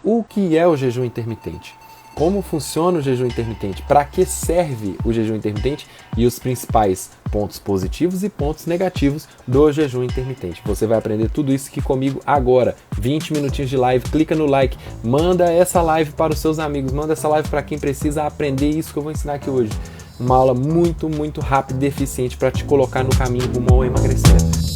O que é o jejum intermitente? Como funciona o jejum intermitente? Para que serve o jejum intermitente? E os principais pontos positivos e pontos negativos do jejum intermitente. Você vai aprender tudo isso aqui comigo agora. 20 minutinhos de live, clica no like, manda essa live para os seus amigos, manda essa live para quem precisa aprender isso que eu vou ensinar aqui hoje. Uma aula muito, muito rápida e eficiente para te colocar no caminho rumo ao emagrecimento.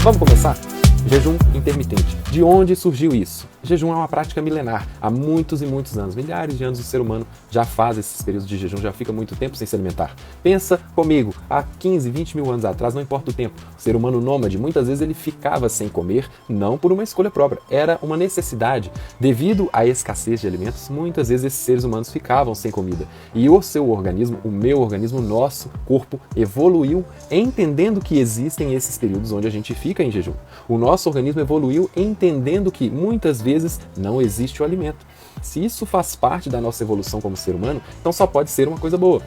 Vamos começar? Jejum intermitente. De onde surgiu isso? Jejum é uma prática milenar. Há muitos e muitos anos, milhares de anos, o ser humano já faz esses períodos de jejum, já fica muito tempo sem se alimentar. Pensa comigo, há 15, 20 mil anos atrás, não importa o tempo, o ser humano nômade, muitas vezes ele ficava sem comer, não por uma escolha própria, era uma necessidade. Devido à escassez de alimentos, muitas vezes esses seres humanos ficavam sem comida. E o seu organismo, o meu organismo, o nosso corpo evoluiu entendendo que existem esses períodos onde a gente fica em jejum. O nosso organismo evoluiu entendendo que muitas vezes não existe o alimento. Se isso faz parte da nossa evolução como ser humano, então só pode ser uma coisa boa.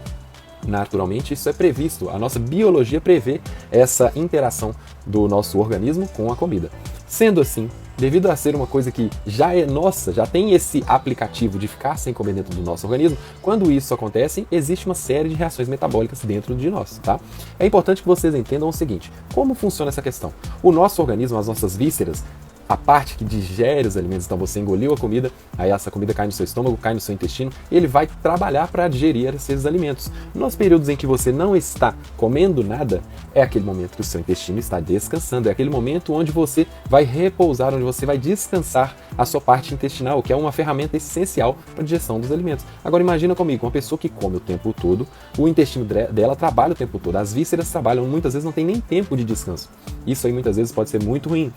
Naturalmente, isso é previsto. A nossa biologia prevê essa interação do nosso organismo com a comida. Sendo assim, devido a ser uma coisa que já é nossa, já tem esse aplicativo de ficar sem comer dentro do nosso organismo, quando isso acontece, existe uma série de reações metabólicas dentro de nós, tá? É importante que vocês entendam o seguinte, como funciona essa questão? O nosso organismo, as nossas vísceras, a parte que digere os alimentos, então você engoliu a comida, aí essa comida cai no seu estômago, cai no seu intestino, ele vai trabalhar para digerir esses alimentos. Nos períodos em que você não está comendo nada, é aquele momento que o seu intestino está descansando, é aquele momento onde você vai repousar, onde você vai descansar a sua parte intestinal, que é uma ferramenta essencial para a digestão dos alimentos. Agora imagina comigo, uma pessoa que come o tempo todo, o intestino dela trabalha o tempo todo, as vísceras trabalham, muitas vezes não tem nem tempo de descanso. Isso aí muitas vezes pode ser muito ruim.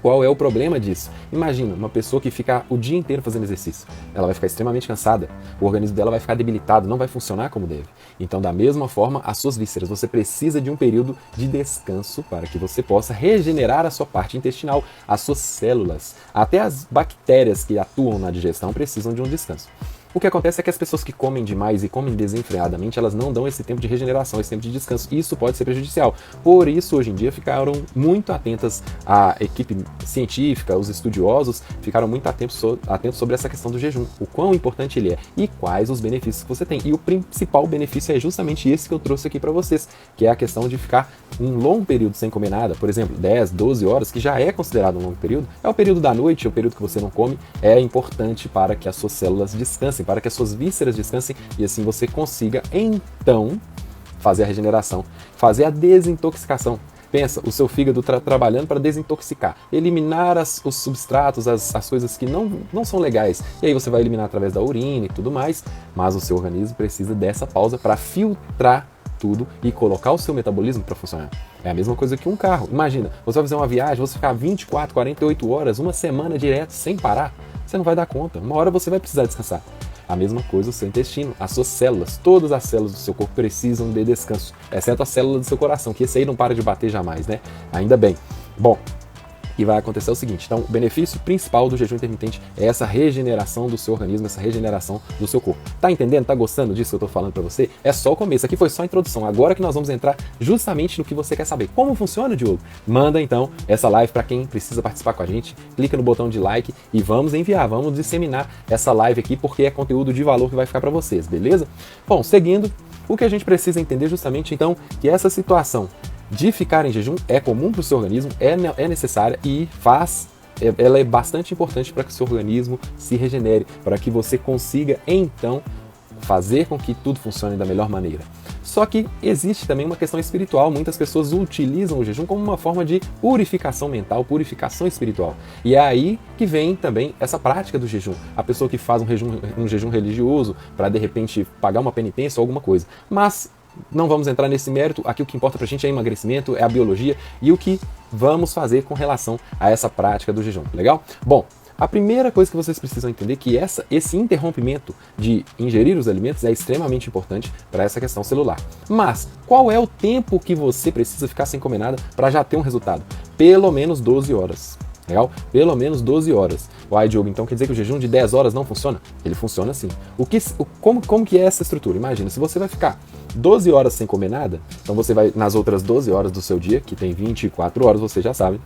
Qual é o problema disso? Imagina uma pessoa que fica o dia inteiro fazendo exercício. Ela vai ficar extremamente cansada, o organismo dela vai ficar debilitado, não vai funcionar como deve. Então, da mesma forma, as suas vísceras, você precisa de um período de descanso para que você possa regenerar a sua parte intestinal, as suas células. Até as bactérias que atuam na digestão precisam de um descanso. O que acontece é que as pessoas que comem demais e comem desenfreadamente, elas não dão esse tempo de regeneração, esse tempo de descanso. Isso pode ser prejudicial. Por isso, hoje em dia, ficaram muito atentas a equipe científica, os estudiosos, ficaram muito atentos sobre essa questão do jejum. O quão importante ele é e quais os benefícios que você tem. E o principal benefício é justamente esse que eu trouxe aqui para vocês, que é a questão de ficar um longo período sem comer nada, por exemplo, 10, 12 horas, que já é considerado um longo período, é o período da noite, é o período que você não come, é importante para que as suas células descansem, para que as suas vísceras descansem e assim você consiga, então, fazer a regeneração, fazer a desintoxicação. Pensa, o seu fígado trabalhando para desintoxicar, eliminar os substratos, as coisas que não são legais. E aí você vai eliminar através da urina e tudo mais, mas o seu organismo precisa dessa pausa para filtrar tudo e colocar o seu metabolismo para funcionar. É a mesma coisa que um carro. Imagina, você vai fazer uma viagem, você ficar 24, 48 horas, uma semana direto, sem parar, você não vai dar conta. Uma hora você vai precisar descansar. A mesma coisa o seu intestino, as suas células, todas as células do seu corpo precisam de descanso, exceto a célula do seu coração, que esse aí não para de bater jamais, né? Ainda bem. Bom, e vai acontecer o seguinte, então o benefício principal do jejum intermitente é essa regeneração do seu organismo, essa regeneração do seu corpo. Tá entendendo? Tá gostando disso que eu tô falando pra você? É só o começo, aqui foi só a introdução, agora que nós vamos entrar justamente no que você quer saber. Como funciona, Diogo? Manda então essa live para quem precisa participar com a gente, clica no botão de like e vamos enviar, vamos disseminar essa live aqui porque é conteúdo de valor que vai ficar para vocês, beleza? Bom, seguindo, o que a gente precisa entender justamente então que essa situação de ficar em jejum é comum para o seu organismo, é necessária e ela é bastante importante para que o seu organismo se regenere, para que você consiga então fazer com que tudo funcione da melhor maneira. Só que existe também uma questão espiritual, muitas pessoas utilizam o jejum como uma forma de purificação mental, purificação espiritual. E é aí que vem também essa prática do jejum. A pessoa que faz um jejum religioso para de repente pagar uma penitência ou alguma coisa. Mas não vamos entrar nesse mérito, aqui o que importa pra gente é emagrecimento, é a biologia e o que vamos fazer com relação a essa prática do jejum, legal? Bom, a primeira coisa que vocês precisam entender é que esse interrompimento de ingerir os alimentos é extremamente importante para essa questão celular. Mas qual é o tempo que você precisa ficar sem comer nada para já ter um resultado? Pelo menos 12 horas. Legal? Pelo menos 12 horas. Uai, Diogo, então quer dizer que o jejum de 10 horas não funciona? Ele funciona sim. Como que é essa estrutura? Imagina, se você vai ficar 12 horas sem comer nada, então você vai, nas outras 12 horas do seu dia, que tem 24 horas, você já sabe,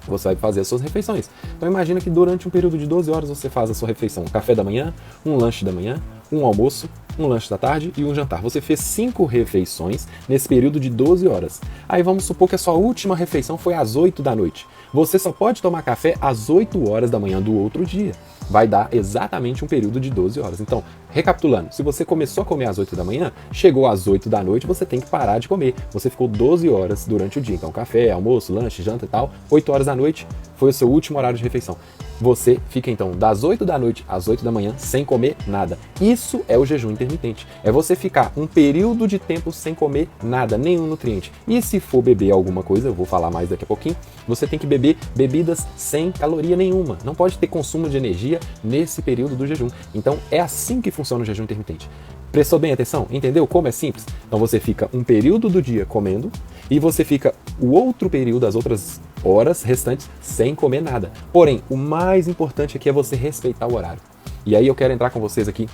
você vai fazer as suas refeições. Então imagina que durante um período de 12 horas você faz a sua refeição, um café da manhã, um lanche da manhã, um almoço, um lanche da tarde e um jantar. Você fez 5 refeições nesse período de 12 horas. Aí vamos supor que a sua última refeição foi às 8 da noite. Você só pode tomar café às 8 horas da manhã do outro dia. Vai dar exatamente um período de 12 horas. Então, recapitulando, se você começou a comer às 8 da manhã, chegou às 8 da noite, você tem que parar de comer. Você ficou 12 horas durante o dia. Então, café, almoço, lanche, janta e tal. 8 horas da noite foi o seu último horário de refeição. Você fica então das 8 da noite às 8 da manhã sem comer nada. Isso é o jejum intermitente. É você ficar um período de tempo sem comer nada, nenhum nutriente. E se for beber alguma coisa, eu vou falar mais daqui a pouquinho, você tem que beber bebidas sem caloria nenhuma. Não pode ter consumo de energia nesse período do jejum. Então é assim que funciona o jejum intermitente. Prestou bem atenção? Entendeu como é simples? Então você fica um período do dia comendo e você fica o outro período, as outras horas restantes, sem comer nada. Porém, o mais importante aqui é você respeitar o horário. E aí eu quero entrar com vocês aqui.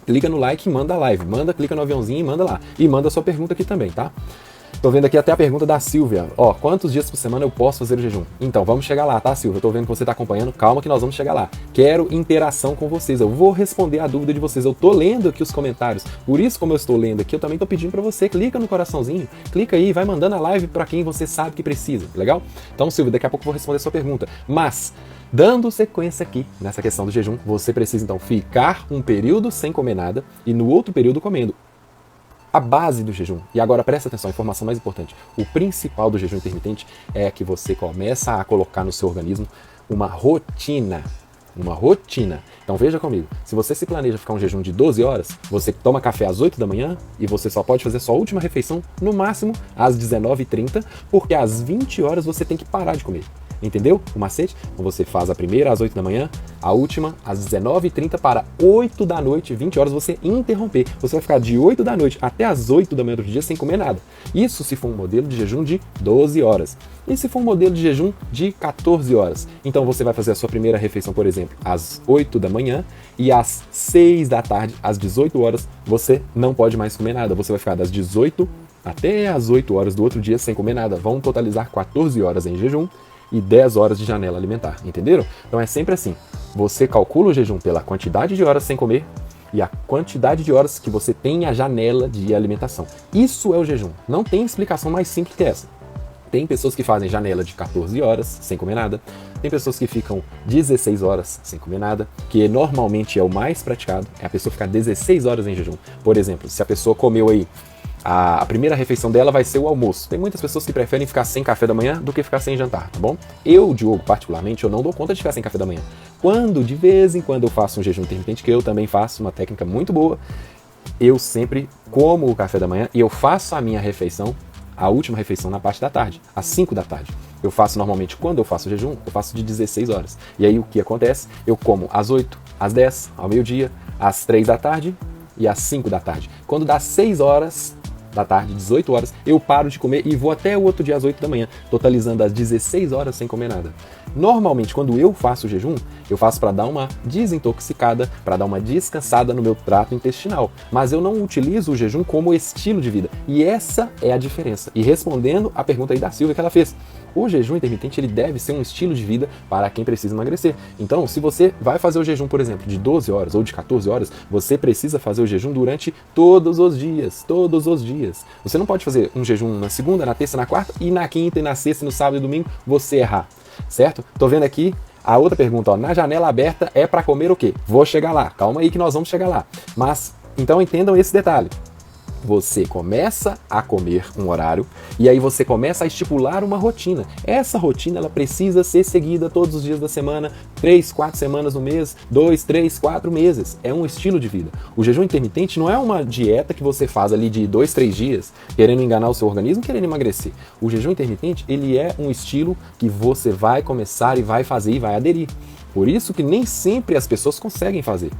Clica no like e manda a live. Clica no aviãozinho e manda lá. E manda a sua pergunta aqui também, tá? Tô vendo aqui até a pergunta da Silvia. Ó, quantos dias por semana eu posso fazer o jejum? Então, vamos chegar lá, tá, Silvia? Eu tô vendo que você tá acompanhando. Calma que nós vamos chegar lá. Quero interação com vocês. Eu vou responder a dúvida de vocês. Eu tô lendo aqui os comentários. Por isso, como eu estou lendo aqui, eu também tô pedindo pra você. Clica no coraçãozinho. Clica aí, vai mandando a live pra quem você sabe que precisa. Legal? Então, Silvia, daqui a pouco eu vou responder a sua pergunta. Mas, dando sequência aqui nessa questão do jejum, você precisa, então, ficar um período sem comer nada e no outro período comendo. A base do jejum, e agora presta atenção, a informação mais importante, o principal do jejum intermitente é que você começa a colocar no seu organismo uma rotina. Uma rotina. Então veja comigo, se você se planeja ficar um jejum de 12 horas, você toma café às 8 da manhã e você só pode fazer sua última refeição no máximo às 19h30, porque às 20 horas você tem que parar de comer. Entendeu o macete? Então você faz a primeira às 8 da manhã, a última às 19h30 para 8 da noite, 20 horas você interromper. Você vai ficar de 8 da noite até as 8 da manhã do dia sem comer nada. Isso se for um modelo de jejum de 12 horas. E se for um modelo de jejum de 14 horas? Então você vai fazer a sua primeira refeição, por exemplo, às 8 da manhã e às 6 da tarde, às 18 horas, você não pode mais comer nada. Você vai ficar das 18 até as 8 horas do outro dia sem comer nada. Vão totalizar 14 horas em jejum e 10 horas de janela alimentar, entenderam? Então é sempre assim, você calcula o jejum pela quantidade de horas sem comer e a quantidade de horas que você tem a janela de alimentação. Isso é o jejum, não tem explicação mais simples que essa. Tem pessoas que fazem janela de 14 horas sem comer nada, tem pessoas que ficam 16 horas sem comer nada, que normalmente é o mais praticado, é a pessoa ficar 16 horas em jejum. Por exemplo, se a pessoa comeu aí, a primeira refeição dela vai ser o almoço. Tem muitas pessoas que preferem ficar sem café da manhã do que ficar sem jantar, tá bom? Eu, Diogo, particularmente, eu não dou conta de ficar sem café da manhã. De vez em quando eu faço um jejum intermitente, que eu também faço, uma técnica muito boa, eu sempre como o café da manhã e eu faço a minha refeição, a última refeição na parte da tarde, às 5 da tarde. Eu faço normalmente, quando eu faço o jejum, eu faço de 16 horas. E aí o que acontece? Eu como às 8, às 10, ao meio-dia, às 3 da tarde e às 5 da tarde. Quando dá 6 horas da tarde, 18 horas, eu paro de comer e vou até o outro dia às 8 da manhã, totalizando as 16 horas sem comer nada. Normalmente, quando eu faço o jejum, eu faço para dar uma desintoxicada, para dar uma descansada no meu trato intestinal. Mas eu não utilizo o jejum como estilo de vida. E essa é a diferença. E respondendo a pergunta aí da Silvia que ela fez, o jejum intermitente ele deve ser um estilo de vida para quem precisa emagrecer. Então, se você vai fazer o jejum, por exemplo, de 12 horas ou de 14 horas, você precisa fazer o jejum durante todos os dias. Todos os dias. Você não pode fazer um jejum na segunda, na terça, na quarta e na quinta e na sexta, no sábado e domingo, você errar. Certo? Tô vendo aqui a outra pergunta, ó, na janela aberta é para comer o quê? Vou chegar lá, calma aí que nós vamos chegar lá. Mas, então entendam esse detalhe. Você começa a comer um horário e aí você começa a estipular uma rotina. Essa rotina ela precisa ser seguida todos os dias da semana, 3, 4 semanas no mês, 2, 3, 4 meses. É um estilo de vida. O jejum intermitente não é uma dieta que você faz ali de 2, 3 dias, querendo enganar o seu organismo, querendo emagrecer. O jejum intermitente ele é um estilo que você vai começar e vai fazer e vai aderir. Por isso que nem sempre as pessoas conseguem fazer.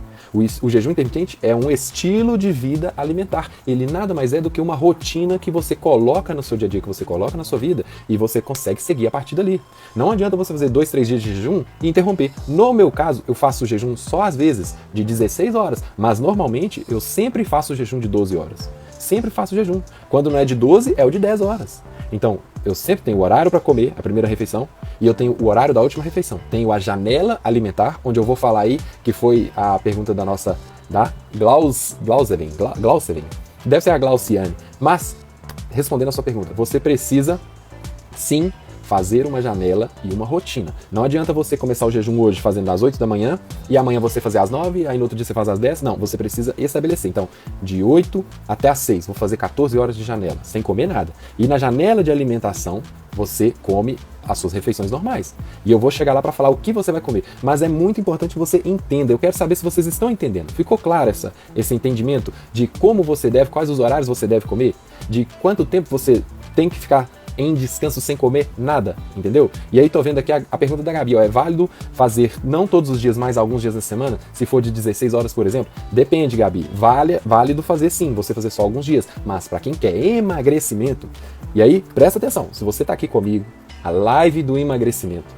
O jejum intermitente é um estilo de vida alimentar. Ele nada mais é do que uma rotina que você coloca no seu dia a dia, que você coloca na sua vida e você consegue seguir a partir dali. Não adianta você fazer 2, 3 dias de jejum e interromper. No meu caso, eu faço o jejum só às vezes de 16 horas, mas normalmente eu sempre faço o jejum de 12 horas. sempre faço jejum. Quando não é de 12, é o de 10 horas. Então, eu sempre tenho o horário para comer a primeira refeição e eu tenho o horário da última refeição. Tenho a janela alimentar, onde eu vou falar aí, que foi a pergunta da nossa, da Glauseven. Deve ser a Glauciane. Mas, respondendo a sua pergunta, você precisa, sim, fazer uma janela e uma rotina. Não adianta você começar o jejum hoje fazendo às 8 da manhã e amanhã você fazer às 9, aí no outro dia você faz às 10. Não, você precisa estabelecer. Então, de 8 até às 6, vou fazer 14 horas de janela, sem comer nada. E na janela de alimentação, você come as suas refeições normais. E eu vou chegar lá para falar o que você vai comer. Mas é muito importante que você entenda. Eu quero saber se vocês estão entendendo. Ficou claro esse entendimento de como você deve, quais os horários você deve comer? De quanto tempo você tem que ficar em descanso sem comer nada, entendeu? E aí tô vendo aqui a pergunta da Gabi, ó, é válido fazer não todos os dias, mas alguns dias da semana? Se for de 16 horas, por exemplo? Depende, Gabi. Válido fazer sim, você fazer só alguns dias. Mas para quem quer emagrecimento, e aí, presta atenção, se você tá aqui comigo, a live do emagrecimento,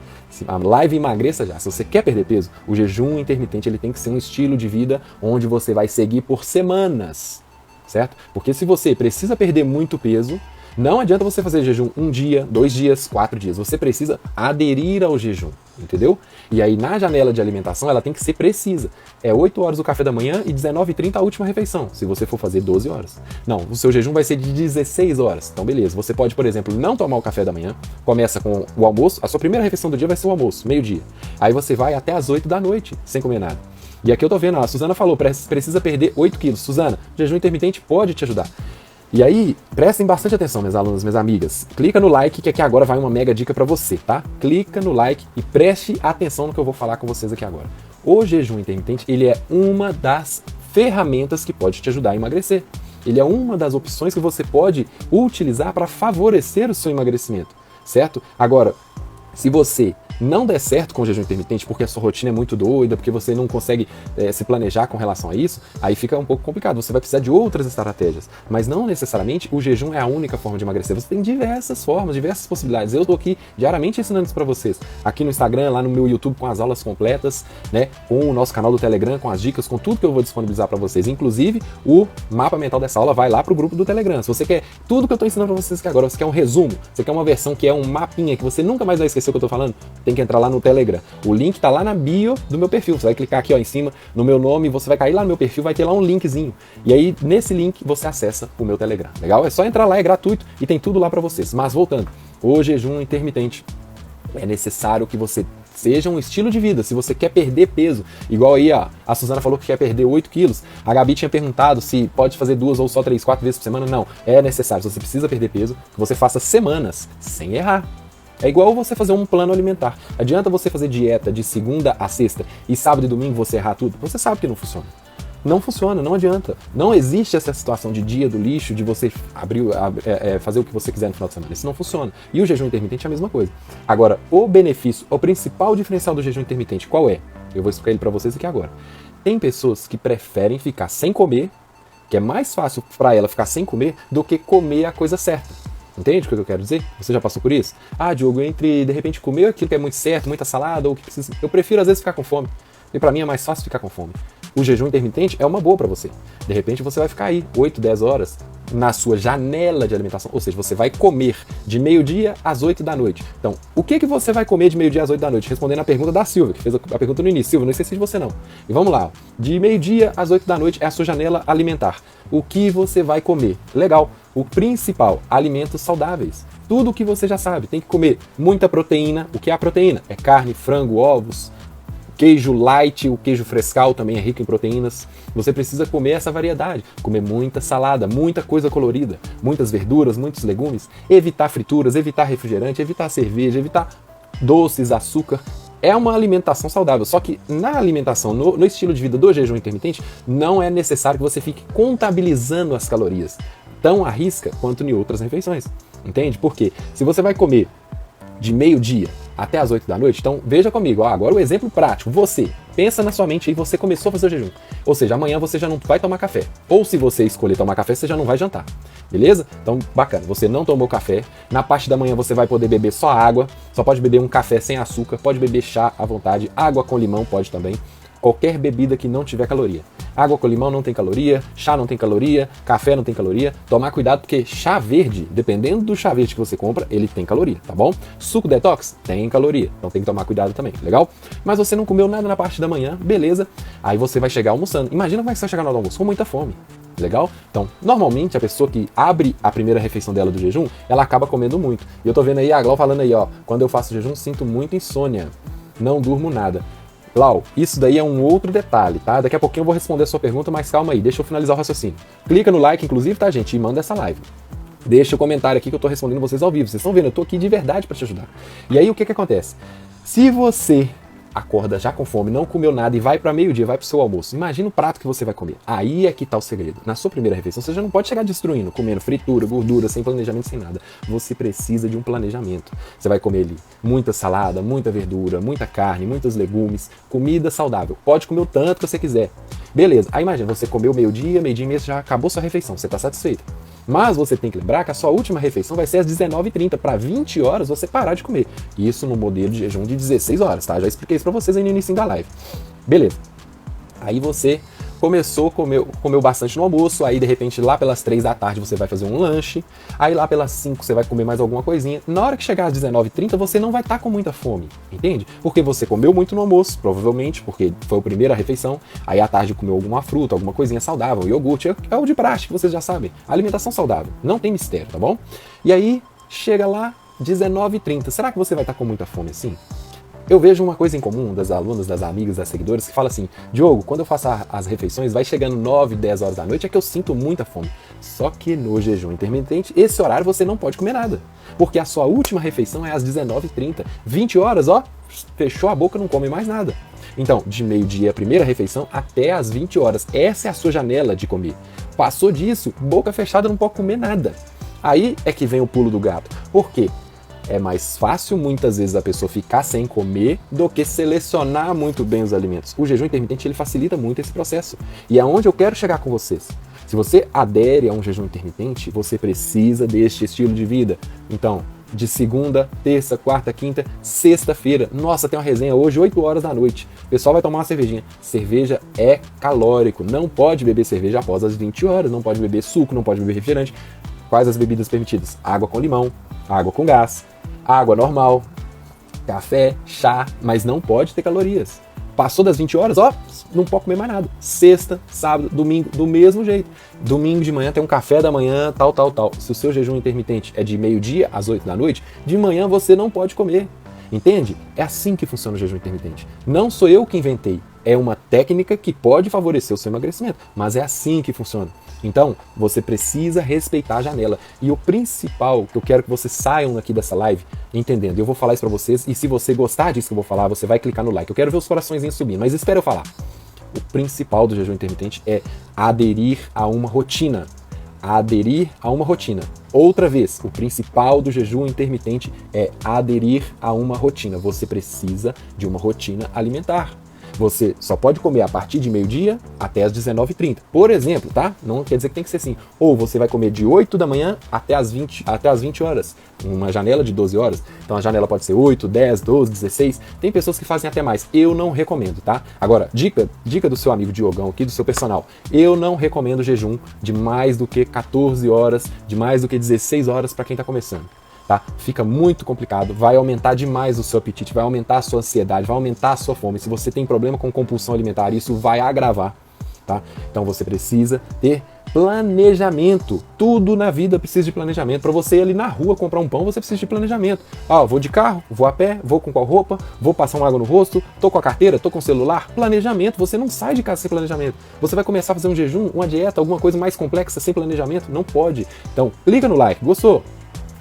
a live emagreça já, se você quer perder peso, o jejum intermitente ele tem que ser um estilo de vida onde você vai seguir por semanas, certo? Porque se você precisa perder muito peso, não adianta você fazer jejum 1 dia, 2 dias, 4 dias. Você precisa aderir ao jejum, entendeu? E aí na janela de alimentação ela tem que ser precisa. É 8 horas o café da manhã e 19h30 a última refeição, se você for fazer 12 horas. Não, o seu jejum vai ser de 16 horas. Então beleza, você pode, por exemplo, não tomar o café da manhã, começa com o almoço, a sua primeira refeição do dia vai ser o almoço, meio-dia. Aí você vai até as 8 da noite, sem comer nada. E aqui eu tô vendo, a Suzana falou, precisa perder 8 quilos. Suzana, jejum intermitente pode te ajudar. E aí, prestem bastante atenção, minhas alunas, minhas amigas. Clica no like, que aqui agora vai uma mega dica pra você, tá? Clica no like e preste atenção no que eu vou falar com vocês aqui agora. O jejum intermitente, ele é uma das ferramentas que pode te ajudar a emagrecer. Ele é uma das opções que você pode utilizar para favorecer o seu emagrecimento, certo? Agora, se você não der certo com o jejum intermitente porque a sua rotina é muito doida, porque você não consegue se planejar com relação a isso, aí fica um pouco complicado. Você vai precisar de outras estratégias. Mas não necessariamente o jejum é a única forma de emagrecer. Você tem diversas formas, diversas possibilidades. Eu estou aqui diariamente ensinando isso para vocês. Aqui no Instagram, lá no meu YouTube com as aulas completas, né? Com o nosso canal do Telegram, com as dicas, com tudo que eu vou disponibilizar para vocês. Inclusive, o mapa mental dessa aula vai lá pro grupo do Telegram. Se você quer tudo que eu estou ensinando para vocês aqui agora, você quer um resumo, você quer uma versão que é um mapinha, que você nunca mais vai esquecer o que eu estou falando, tem que entrar lá no Telegram. O link tá lá na bio do meu perfil. Você vai clicar aqui ó, em cima no meu nome, você vai cair lá no meu perfil, vai ter lá um linkzinho. E aí, nesse link, você acessa o meu Telegram. Legal? É só entrar lá, é gratuito e tem tudo lá para vocês. Mas voltando, o jejum intermitente é necessário que você seja um estilo de vida. Se você quer perder peso, igual aí a Suzana falou que quer perder 8 quilos, a Gabi tinha perguntado se pode fazer 2 ou só 3, 4 vezes por semana. Não, é necessário. Se você precisa perder peso, que você faça semanas sem errar. É igual você fazer um plano alimentar. Adianta você fazer dieta de segunda a sexta e sábado e domingo você errar tudo? Você sabe que não funciona. Não funciona, não adianta. Não existe essa situação de dia do lixo, de você fazer o que você quiser no final de semana. Isso não funciona. E o jejum intermitente é a mesma coisa. Agora, o benefício, o principal diferencial do jejum intermitente, qual é? Eu vou explicar ele para vocês aqui agora. Tem pessoas que preferem ficar sem comer, que é mais fácil para ela ficar sem comer, do que comer a coisa certa. Entende o que eu quero dizer? Você já passou por isso? Ah, Diogo, entre de repente comer aquilo que é muito certo, muita salada, ou que precisa... Eu prefiro às vezes ficar com fome. E pra mim é mais fácil ficar com fome. O jejum intermitente é uma boa pra você. De repente você vai ficar aí 8, 10 horas na sua janela de alimentação. Ou seja, você vai comer de meio-dia às 8 da noite. Então, o que você vai comer de meio-dia às 8 da noite? Respondendo a pergunta da Silvia, que fez a pergunta no início. Silvia, não esqueci de você não. E vamos lá. De meio-dia às 8 da noite é a sua janela alimentar. O que você vai comer? Legal. O principal, alimentos saudáveis. Tudo o que você já sabe. Tem que comer muita proteína. O que é a proteína? É carne, frango, ovos, queijo light, o queijo frescal também é rico em proteínas. Você precisa comer essa variedade. Comer muita salada, muita coisa colorida, muitas verduras, muitos legumes. Evitar frituras, evitar refrigerante, evitar cerveja, evitar doces, açúcar. É uma alimentação saudável, só que na alimentação, no estilo de vida do jejum intermitente, não é necessário que você fique contabilizando as calorias, tão à risca quanto em outras refeições, entende? Porque se você vai comer de meio-dia até as 8 da noite, então veja comigo, agora o exemplo prático, você, pensa na sua mente aí, você começou a fazer o jejum, ou seja, amanhã você já não vai tomar café, ou se você escolher tomar café, você já não vai jantar, beleza? Então, bacana, você não tomou café, na parte da manhã você vai poder beber só água, só pode beber um café sem açúcar, pode beber chá à vontade, água com limão pode também, qualquer bebida que não tiver caloria. Água com limão não tem caloria, chá não tem caloria, café não tem caloria. Tomar cuidado porque chá verde, dependendo do chá verde que você compra, ele tem caloria, tá bom? Suco detox tem caloria, então tem que tomar cuidado também, legal? Mas você não comeu nada na parte da manhã, beleza? Aí você vai chegar almoçando. Imagina como é que você vai chegar no hora do almoço, com muita fome. Legal? Então, normalmente a pessoa que abre a primeira refeição dela do jejum, ela acaba comendo muito. E eu tô vendo aí a Glau falando aí, ó, quando eu faço jejum, sinto muita insônia. Não durmo nada. Glau, isso daí é um outro detalhe, tá? Daqui a pouquinho eu vou responder a sua pergunta, mas calma aí, deixa eu finalizar o raciocínio. Clica no like, inclusive, tá, gente? E manda essa live. Deixa o comentário aqui que eu tô respondendo vocês ao vivo. Vocês estão vendo, eu tô aqui de verdade pra te ajudar. E aí, o que acontece? Se você acorda já com fome, não comeu nada e vai para meio-dia, vai pro seu almoço. Imagina o prato que você vai comer. Aí é que tá o segredo. Na sua primeira refeição, você já não pode chegar destruindo, comendo fritura, gordura, sem planejamento, sem nada. Você precisa de um planejamento. Você vai comer ali muita salada, muita verdura, muita carne, muitos legumes, comida saudável. Pode comer o tanto que você quiser. Beleza. Aí imagina, você comeu meio-dia e meia, já acabou sua refeição, você tá satisfeito. Mas você tem que lembrar que a sua última refeição vai ser às 19h30, para 20 horas você parar de comer. Isso no modelo de jejum de 16 horas, tá? Já expliquei isso pra vocês aí no início da live. Beleza. Aí você começou, comeu bastante no almoço, aí de repente lá pelas 3 da tarde você vai fazer um lanche, aí lá pelas 5 você vai comer mais alguma coisinha. Na hora que chegar às 19h30 você não vai estar com muita fome, entende? Porque você comeu muito no almoço, provavelmente, porque foi a primeira refeição, aí à tarde comeu alguma fruta, alguma coisinha saudável, iogurte, é o de praxe, que vocês já sabem. Alimentação saudável, não tem mistério, tá bom? E aí chega lá 19h30, será que você vai estar com muita fome assim? Eu vejo uma coisa em comum das alunas, das amigas, das seguidoras que fala assim: Diogo, quando eu faço as refeições, vai chegando 9, 10 horas da noite, é que eu sinto muita fome. Só que no jejum intermitente, esse horário você não pode comer nada. Porque a sua última refeição é às 19h30. 20 horas, ó, fechou a boca, não come mais nada. Então, de meio-dia, a primeira refeição, até às 20 horas. Essa é a sua janela de comer. Passou disso, boca fechada, não pode comer nada. Aí é que vem o pulo do gato. Por quê? É mais fácil, muitas vezes, a pessoa ficar sem comer do que selecionar muito bem os alimentos. O jejum intermitente, ele facilita muito esse processo. E é onde eu quero chegar com vocês. Se você adere a um jejum intermitente, você precisa deste estilo de vida. Então, de segunda, terça, quarta, quinta, sexta-feira. Nossa, tem uma resenha hoje, 8 horas da noite. O pessoal vai tomar uma cervejinha. Cerveja é calórico. Não pode beber cerveja após as 20 horas. Não pode beber suco, não pode beber refrigerante. Quais as bebidas permitidas? Água com limão, água com gás, água normal, café, chá, mas não pode ter calorias. Passou das 20 horas, ó, não pode comer mais nada. Sexta, sábado, domingo, do mesmo jeito. Domingo de manhã tem um café da manhã, tal. Se o seu jejum intermitente é de meio-dia às 8 da noite, de manhã você não pode comer. Entende? É assim que funciona o jejum intermitente. Não sou eu que inventei. É uma técnica que pode favorecer o seu emagrecimento, mas é assim que funciona. Então, você precisa respeitar a janela. E o principal que eu quero que vocês saiam aqui dessa live entendendo, eu vou falar isso pra vocês, e se você gostar disso que eu vou falar, você vai clicar no like. Eu quero ver os coraçõezinhos subindo, mas espera eu falar. O principal do jejum intermitente é aderir a uma rotina. Aderir a uma rotina. Outra vez, o principal do jejum intermitente é aderir a uma rotina. Você precisa de uma rotina alimentar. Você só pode comer a partir de meio-dia até as 19h30. Por exemplo, tá? Não quer dizer que tem que ser assim. Ou você vai comer de 8 da manhã até as 20 horas. Uma janela de 12 horas. Então a janela pode ser 8, 10, 12, 16. Tem pessoas que fazem até mais. Eu não recomendo, tá? Agora, dica do seu amigo Diogão aqui, do seu personal. Eu não recomendo jejum de mais do que 14 horas, de mais do que 16 horas para quem tá começando. Tá? Fica muito complicado, vai aumentar demais o seu apetite, vai aumentar a sua ansiedade, vai aumentar a sua fome. Se você tem problema com compulsão alimentar, isso vai agravar, tá? Então você precisa ter planejamento. Tudo na vida precisa de planejamento. Para você ir ali na rua comprar um pão, você precisa de planejamento. Vou de carro, vou a pé, vou com qual roupa, vou passar uma água no rosto, tô com a carteira, tô com o celular. Planejamento. Você não sai de casa sem planejamento. Você vai começar a fazer um jejum, uma dieta, alguma coisa mais complexa sem planejamento? Não pode. Então, clica no like. Gostou?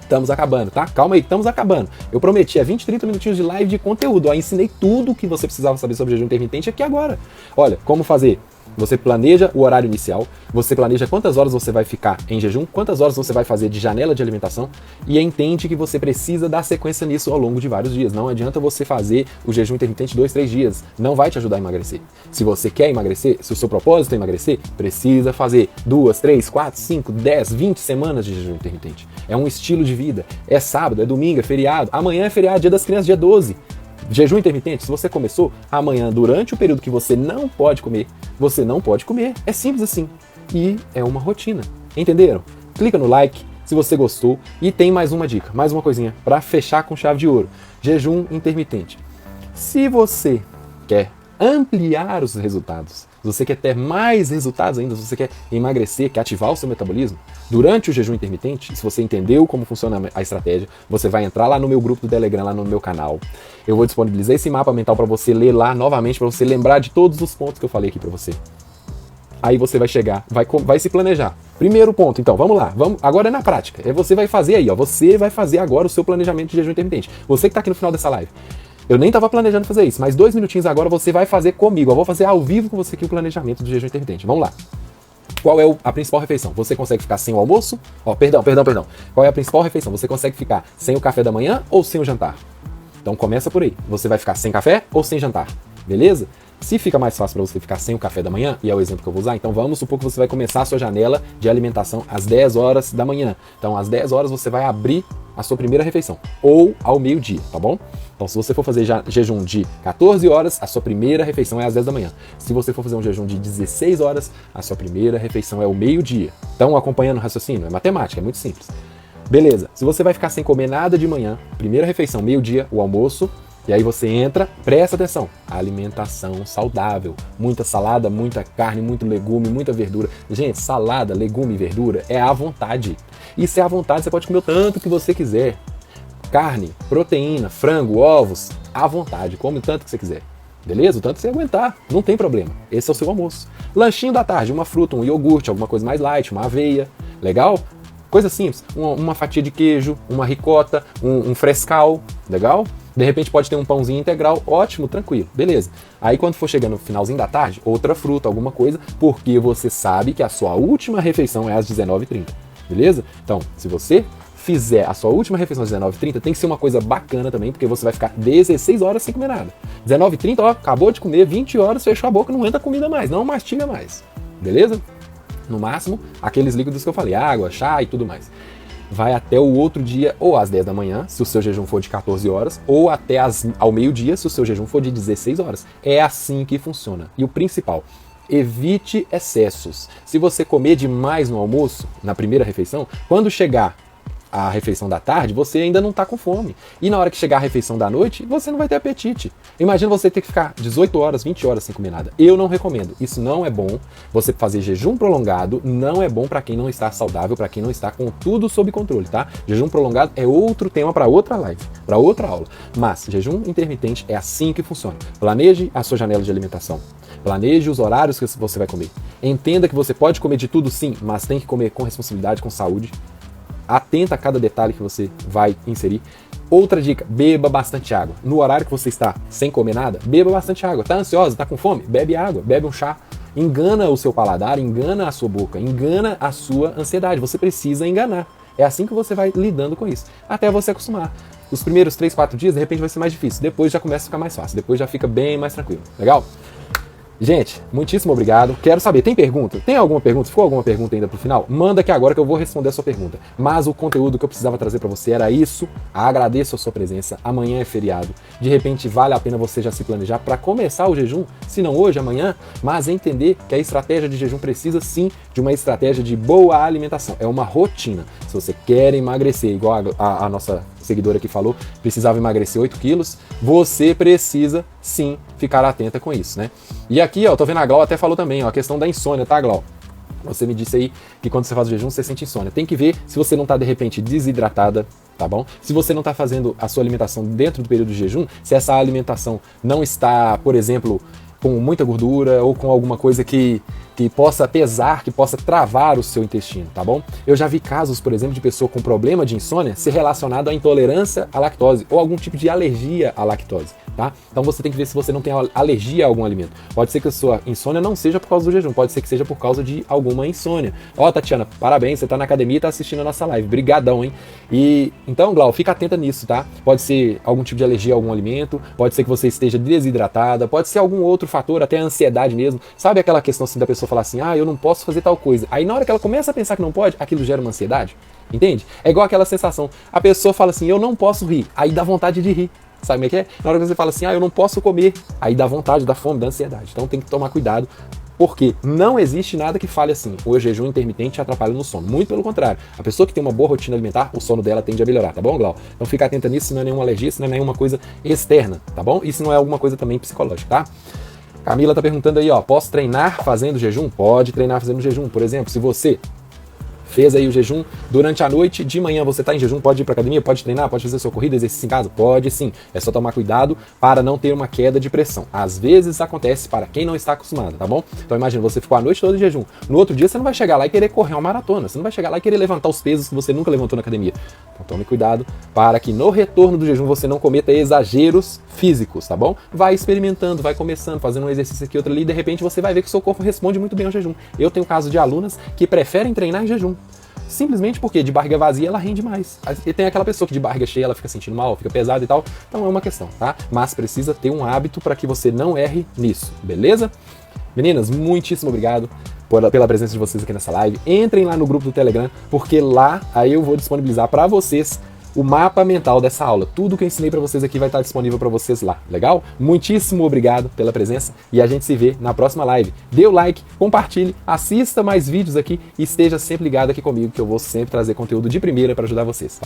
Estamos acabando, tá? Calma aí, estamos acabando. Eu prometi, 20, 30 minutinhos de live de conteúdo. Eu ensinei tudo o que você precisava saber sobre jejum intermitente aqui agora. Olha, como fazer? Você planeja o horário inicial, você planeja quantas horas você vai ficar em jejum, quantas horas você vai fazer de janela de alimentação e entende que você precisa dar sequência nisso ao longo de vários dias. Não adianta você fazer o jejum intermitente 2, 3 dias. Não vai te ajudar a emagrecer. Se você quer emagrecer, se o seu propósito é emagrecer, precisa fazer 2, 3, 4, 5, 10, 20 semanas de jejum intermitente. É um estilo de vida. É sábado, é domingo, é feriado. Amanhã é feriado, dia das crianças, dia 12. Jejum intermitente, se você começou, amanhã, durante o período que você não pode comer, você não pode comer. É simples assim. E é uma rotina. Entenderam? Clica no like se você gostou. E tem mais uma dica, mais uma coisinha para fechar com chave de ouro. Jejum intermitente. Se você quer ampliar os resultados, se você quer ter mais resultados ainda, se você quer emagrecer, quer ativar o seu metabolismo, durante o jejum intermitente, se você entendeu como funciona a estratégia, você vai entrar lá no meu grupo do Telegram, lá no meu canal. Eu vou disponibilizar esse mapa mental para você ler lá novamente, para você lembrar de todos os pontos que eu falei aqui para você. Aí você vai chegar, vai se planejar. Primeiro ponto, então, vamos lá. Agora é na prática. Você vai fazer aí, ó. Você vai fazer agora o seu planejamento de jejum intermitente. Você que está aqui no final dessa live. Eu nem estava planejando fazer isso, mas 2 minutinhos agora você vai fazer comigo. Eu vou fazer ao vivo com você aqui o planejamento do jejum intermitente. Vamos lá. Qual é a principal refeição? Você consegue ficar sem o almoço? Perdão. Qual é a principal refeição? Você consegue ficar sem o café da manhã ou sem o jantar? Então começa por aí. Você vai ficar sem café ou sem jantar? Beleza? Se fica mais fácil para você ficar sem o café da manhã, e é o exemplo que eu vou usar, então vamos supor que você vai começar a sua janela de alimentação às 10 horas da manhã. Então às 10 horas você vai abrir a sua primeira refeição, ou ao meio-dia, tá bom? Então se você for fazer jejum de 14 horas, a sua primeira refeição é às 10 da manhã. Se você for fazer um jejum de 16 horas, a sua primeira refeição é o meio-dia. Então acompanhando o raciocínio, é matemática, é muito simples. Beleza, se você vai ficar sem comer nada de manhã, primeira refeição, meio-dia, o almoço, e aí você entra, presta atenção, alimentação saudável, muita salada, muita carne, muito legume, muita verdura. Gente, salada, legume e verdura é à vontade. Isso é à vontade, você pode comer o tanto que você quiser. Carne, proteína, frango, ovos, à vontade, come o tanto que você quiser. Beleza? O tanto que você aguentar, não tem problema. Esse é o seu almoço. Lanchinho da tarde, uma fruta, um iogurte, alguma coisa mais light, uma aveia, legal? Coisa simples, uma fatia de queijo, uma ricota, um frescal, legal? De repente pode ter um pãozinho integral, ótimo, tranquilo, beleza. Aí quando for chegando no finalzinho da tarde, outra fruta, alguma coisa, porque você sabe que a sua última refeição é às 19h30, beleza? Então, se você fizer a sua última refeição às 19h30, tem que ser uma coisa bacana também, porque você vai ficar 16 horas sem comer nada. 19h30, ó, acabou de comer, 20 horas, fechou a boca, não entra comida mais, não mastiga mais, beleza? No máximo, aqueles líquidos que eu falei, água, chá e tudo mais. Vai até o outro dia, ou às 10 da manhã, se o seu jejum for de 14 horas, ou até ao meio-dia, se o seu jejum for de 16 horas. É assim que funciona. E o principal, evite excessos. Se você comer demais no almoço, na primeira refeição, quando chegar a refeição da tarde, você ainda não está com fome. E na hora que chegar a refeição da noite, você não vai ter apetite. Imagina você ter que ficar 18 horas, 20 horas sem comer nada. Eu não recomendo. Isso não é bom. Você fazer jejum prolongado não é bom para quem não está saudável, para quem não está com tudo sob controle, tá? Jejum prolongado é outro tema para outra live, para outra aula. Mas jejum intermitente é assim que funciona. Planeje a sua janela de alimentação. Planeje os horários que você vai comer. Entenda que você pode comer de tudo sim, mas tem que comer com responsabilidade, com saúde. Atenta a cada detalhe que você vai inserir. Outra dica, beba bastante água. No horário que você está sem comer nada, beba bastante água. Tá ansiosa, tá com fome? Bebe água, bebe um chá. Engana o seu paladar, engana a sua boca, engana a sua ansiedade. Você precisa enganar. É assim que você vai lidando com isso, até você acostumar. Os primeiros 3, 4 dias, de repente, vai ser mais difícil. Depois já começa a ficar mais fácil. Depois já fica bem mais tranquilo. Legal? Gente, muitíssimo obrigado. Quero saber, tem pergunta? Tem alguma pergunta? Se for alguma pergunta ainda pro final, manda aqui agora que eu vou responder a sua pergunta. Mas o conteúdo que eu precisava trazer para você era isso. Agradeço a sua presença. Amanhã é feriado. De repente vale a pena você já se planejar para começar o jejum, se não hoje, amanhã, mas entender que a estratégia de jejum precisa sim de uma estratégia de boa alimentação. É uma rotina. Se você quer emagrecer, igual a nossa seguidora que falou, precisava emagrecer 8 quilos, você precisa sim ficar atenta com isso, né? E aqui, ó, tô vendo a Glau até falou também, ó, a questão da insônia, tá, Glau? Você me disse aí que quando você faz o jejum, você sente insônia. Tem que ver se você não tá, de repente, desidratada, tá bom? Se você não tá fazendo a sua alimentação dentro do período de jejum, se essa alimentação não está, por exemplo, com muita gordura ou com alguma coisa que possa pesar, que possa travar o seu intestino, tá bom? Eu já vi casos, por exemplo, de pessoa com problema de insônia ser relacionado à intolerância à lactose ou algum tipo de alergia à lactose, tá? Então você tem que ver se você não tem alergia a algum alimento. Pode ser que a sua insônia não seja por causa do jejum, pode ser que seja por causa de alguma insônia. Ó, Tatiana, parabéns, você tá na academia e tá assistindo a nossa live. Brigadão, hein? E então, Glau, fica atenta nisso, tá? Pode ser algum tipo de alergia a algum alimento, pode ser que você esteja desidratada, pode ser algum outro fator, até a ansiedade mesmo. Sabe aquela questão assim da pessoa falar assim, eu não posso fazer tal coisa. Aí na hora que ela começa a pensar que não pode, aquilo gera uma ansiedade, entende? É igual aquela sensação, a pessoa fala assim, eu não posso rir, aí dá vontade de rir. Sabe como é que é? Na hora que você fala assim, eu não posso comer, aí dá vontade, dá fome, dá ansiedade. Então tem que tomar cuidado, porque não existe nada que fale assim, o jejum intermitente atrapalha no sono. Muito pelo contrário. A pessoa que tem uma boa rotina alimentar, o sono dela tende a melhorar, tá bom, Glau? Então fica atenta nisso, se não é nenhuma alergia, se não é nenhuma coisa externa, tá bom? E se não é alguma coisa também psicológica, tá? Camila tá perguntando aí, posso treinar fazendo jejum? Pode treinar fazendo jejum. Por exemplo, se você fez aí o jejum durante a noite, de manhã você está em jejum, pode ir para academia, pode treinar, pode fazer sua corrida, exercício em casa? Pode sim. É só tomar cuidado para não ter uma queda de pressão. Às vezes acontece para quem não está acostumado, tá bom? Então imagina, você ficou a noite toda em jejum. No outro dia você não vai chegar lá e querer correr uma maratona. Você não vai chegar lá e querer levantar os pesos que você nunca levantou na academia. Então tome cuidado para que no retorno do jejum você não cometa exageros físicos, tá bom? Vai experimentando, vai começando, fazendo um exercício aqui, outro ali, e de repente você vai ver que o seu corpo responde muito bem ao jejum. Eu tenho caso de alunas que preferem treinar em jejum. Simplesmente porque de barriga vazia ela rende mais. E tem aquela pessoa que de barriga cheia ela fica sentindo mal, fica pesada e tal. Então é uma questão, tá? Mas precisa ter um hábito para que você não erre nisso, beleza? Meninas, muitíssimo obrigado pela presença de vocês aqui nessa live. Entrem lá no grupo do Telegram, porque lá aí eu vou disponibilizar para vocês o mapa mental dessa aula. Tudo que eu ensinei para vocês aqui vai estar disponível para vocês lá, legal? Muitíssimo obrigado pela presença e a gente se vê na próxima live. Dê o like, compartilhe, assista mais vídeos aqui e esteja sempre ligado aqui comigo que eu vou sempre trazer conteúdo de primeira para ajudar vocês.